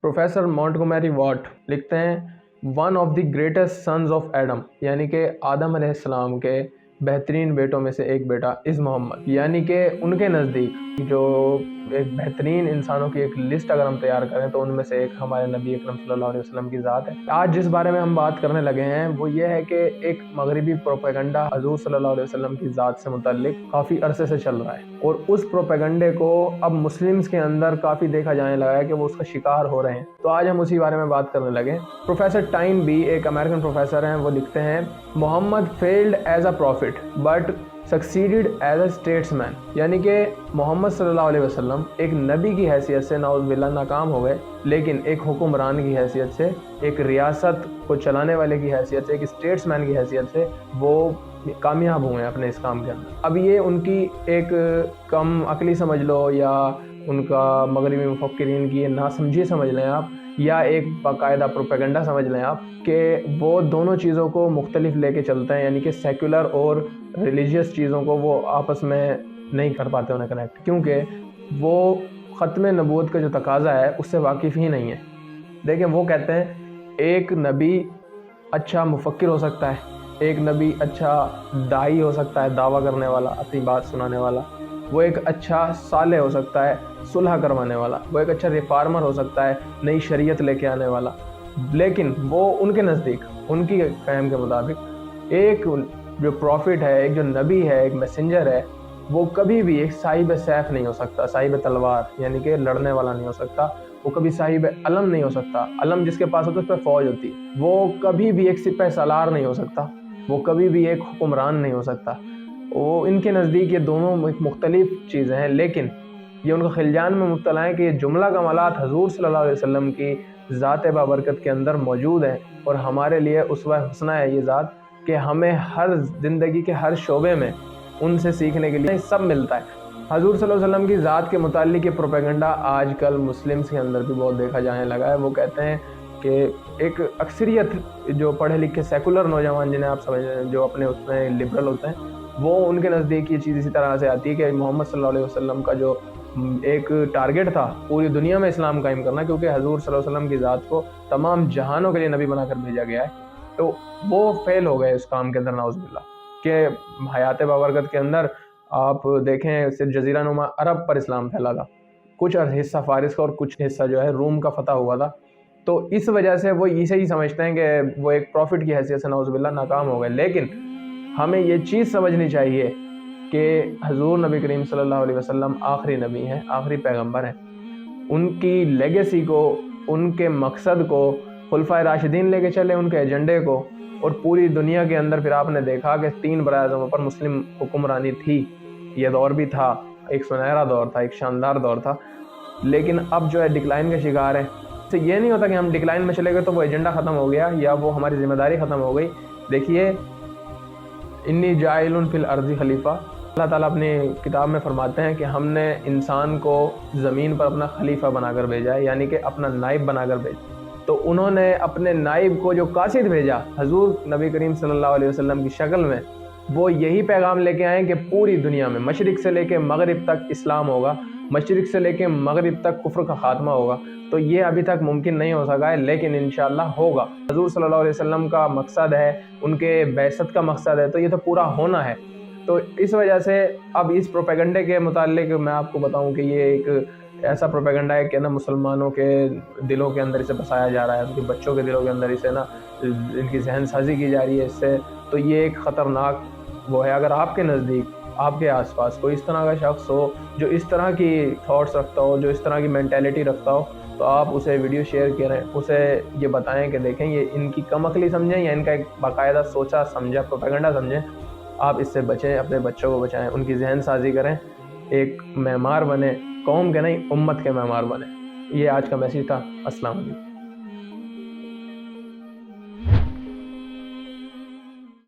Professor Montgomery Watt लिखते हैं one of the greatest sons of Adam, यानी कि आदम अलैहिस्सलाम के बेहतरीन बेटों में से एक बेटा इस मोहम्मद, यानी कि उनके नज़दीक जो एक बेहतरीन इंसानों की एक लिस्ट अगर हम तैयार करें तो उनमें से एक हमारे नबी अकरम सल्लल्लाहु अलैहि वसल्लम की ज़ात है। आज जिस बारे में हम बात करने लगे हैं वो ये है कि एक मगरिबी प्रोपेगंडा हजूर सल्लल्लाहु अलैहि वसल्लम की ज़ात से मुतल्लिक काफ़ी अरसे से चल रहा है और उस प्रोपेगंडे को अब मुस्लिम्स के अंदर काफ़ी देखा जाने लगा है कि वो उसका शिकार हो रहे हैं। तो आज हम उसी बारे में बात करने लगे। प्रोफेसर टाइम बी एक अमेरिकन प्रोफेसर हैं, वो लिखते हैं Muhammad failed as a prophet but succeeded as a statesman, यानी कि मोहम्मद सल्लल्लाहु अलैहि वसल्लम एक नबी की हैसियत से नाउज़ुबिल्लाह नाकाम हो गए, लेकिन एक हुक्मरान की हैसियत से, एक रियासत को चलाने वाले की हैसियत से, एक स्टेट्समैन की हैसियत से वो कामयाब हुए अपने इस काम के अंदर। अब ये उनकी एक कम अकली समझ लो या उनका मगरिबी मुफक्किरीन की नासमझी समझ लें आप, या एक बाकायदा प्रोपेगंडा समझ लें आप कि वो दोनों चीज़ों को मुख्तलिफ लेके चलते हैं, यानी कि सेकुलर और रिलीजियस चीज़ों को वो आपस में नहीं कर पाते उन्हें कनेक्ट, क्योंकि वो ख़त्म नबूवत का जो तकाज़ा है उससे वाकिफ़ ही नहीं है। देखें, वो कहते हैं एक नबी अच्छा मुफक्किर हो सकता है, एक नबी अच्छा दाई हो सकता है, दावा करने वाला, अपनी बात सुनाने वाला, वो एक अच्छा साले हो सकता है, सुलह करवाने वाला, वो एक अच्छा रिफार्मर हो सकता है, नई शरीयत लेके आने वाला, लेकिन वो उनके नज़दीक उनकी फ़हम के मुताबिक एक जो प्रॉफिट है, एक जो नबी है, एक मैसेंजर है, वो कभी भी एक साहिब सैफ नहीं हो सकता, साहिब तलवार यानी कि लड़ने वाला नहीं हो सकता, वो कभी साहिब अलम नहीं हो सकता, अलम जिसके पास होता है उस पर फ़ौज होती है, वो कभी भी एक सिपह सालार नहीं हो सकता, वो कभी भी एक हुक्मरान नहीं हो सकता। वो इनके नज़दीक ये दोनों एक मुख्तलिफ चीज़ें हैं, लेकिन ये उनका खिलजान में मुब्तला है कि ये जुमला कमालात हजूर सल्लल्लाहु अलैहि वसल्लम की ज़ात बाबरकत के अंदर मौजूद है और हमारे लिए उसवा हुस्ना है ये ज़ात कि हमें हर ज़िंदगी के हर शोबे में उनसे सीखने के लिए सब मिलता है। हजूर सल्लल्लाहु अलैहि वसल्लम की ज़ात के मुताल्लिक़ ये प्रोपेगंडा आजकल मुस्लिम्स के अंदर भी बहुत देखा जाने लगा है। वो कहते हैं कि एक अक्सरियत जो पढ़े लिखे सेकुलर नौजवान जिन्हें आप समझ रहे हैं, जो अपने उसमें लिबरल होते हैं, वो उनके नज़दीक ये चीज़ इसी तरह से आती है कि मोहम्मद सल्लल्लाहु अलैहि वसल्लम का जो एक टारगेट था पूरी दुनिया में इस्लाम कायम करना, क्योंकि हजूर सल्लल्लाहु अलैहि वसल्लम की ज़ात को तमाम जहानों के लिए नबी बनाकर भेजा गया है, तो वो फेल हो गए उस काम के अंदर नाउज़ुबिल्लाह। कि हयात बाबरकत के अंदर आप देखें सिर्फ जज़ीरा नुमा अरब पर इस्लाम फैला था, कुछ हिस्सा फ़ारिस का और कुछ हिस्सा जो है रूम का फ़तह हुआ था, तो इस वजह से वो इसे ही समझते हैं कि वो एक प्रॉफिट की हैसियत से नाउज़ुबिल्लाह नाकाम हो गए। लेकिन हमें ये चीज़ समझनी चाहिए कि हजूर नबी करीम सल्लल्लाहु अलैहि वसल्लम आखिरी नबी हैं, आखिरी पैगंबर हैं। उनकी लेगेसी को, उनके मकसद को खुलफाए राशिदीन लेके चले, उनके एजेंडे को, और पूरी दुनिया के अंदर फिर आपने देखा कि 3 बराए-ए-आज़म पर मुस्लिम हुक्मरानी थी। ये दौर भी था, एक सुनहरा दौर था, एक शानदार दौर था, लेकिन अब जो है डिक्लाइन का शिकार है। तो ये नहीं होता कि हम डिक्लाइन में चले गए तो वो एजेंडा ख़त्म हो गया या वो हमारी ज़िम्मेदारी ख़त्म हो गई। देखिए, इन्नी जाइलुन फिल अर्ज़ी खलीफा, अल्लाह ताला अपनी किताब में फरमाते हैं कि हमने इंसान को ज़मीन पर अपना खलीफा बनाकर भेजा है, यानी कि अपना नाइब बनाकर भेजा। तो उन्होंने अपने नाइब को जो कासिद भेजा हजूर नबी करीम सल्लल्लाहु अलैहि वसल्लम की शक्ल में, वो यही पैगाम लेके आए कि पूरी दुनिया में मशरिक़ से लेके मगरिब तक इस्लाम होगा, मशरिक़ से लेके मगरिब तक कुफ्र का ख़ात्मा होगा। तो ये अभी तक मुमकिन नहीं हो सका है, लेकिन इंशाअल्लाह होगा। हजूर सल्लल्लाहु अलैहि वसल्लम का मकसद है, उनके बैसत का मकसद है, तो ये तो पूरा होना है। तो इस वजह से अब इस प्रोपेगंडे के मुताल्लिक़ मैं आपको बताऊं कि ये एक ऐसा प्रोपेगंडा है कि ना मुसलमानों के दिलों के अंदर इसे बसाया जा रहा है, उनके बच्चों के दिलों के अंदर इसे ना इनकी जहन साजी की जा रही है इससे। तो ये एक ख़तरनाक वो है। अगर आपके नज़दीक, आपके आसपास कोई इस तरह का शख्स हो जो इस तरह की थॉट्स रखता हो, जो इस तरह की मेंटालिटी रखता हो, तो आप उसे वीडियो शेयर करें, उसे ये बताएं कि देखें ये इनकी कम अकली समझें या इनका एक बाकायदा सोचा समझा प्रोपेगंडा समझें। आप इससे बचें, अपने बच्चों को बचाएं, उनकी जहन साजी करें, एक मेमार बने, कौम के नहीं उम्मत के मेमार बने। ये आज का मैसेज था। अस्सलाम वालेकुम।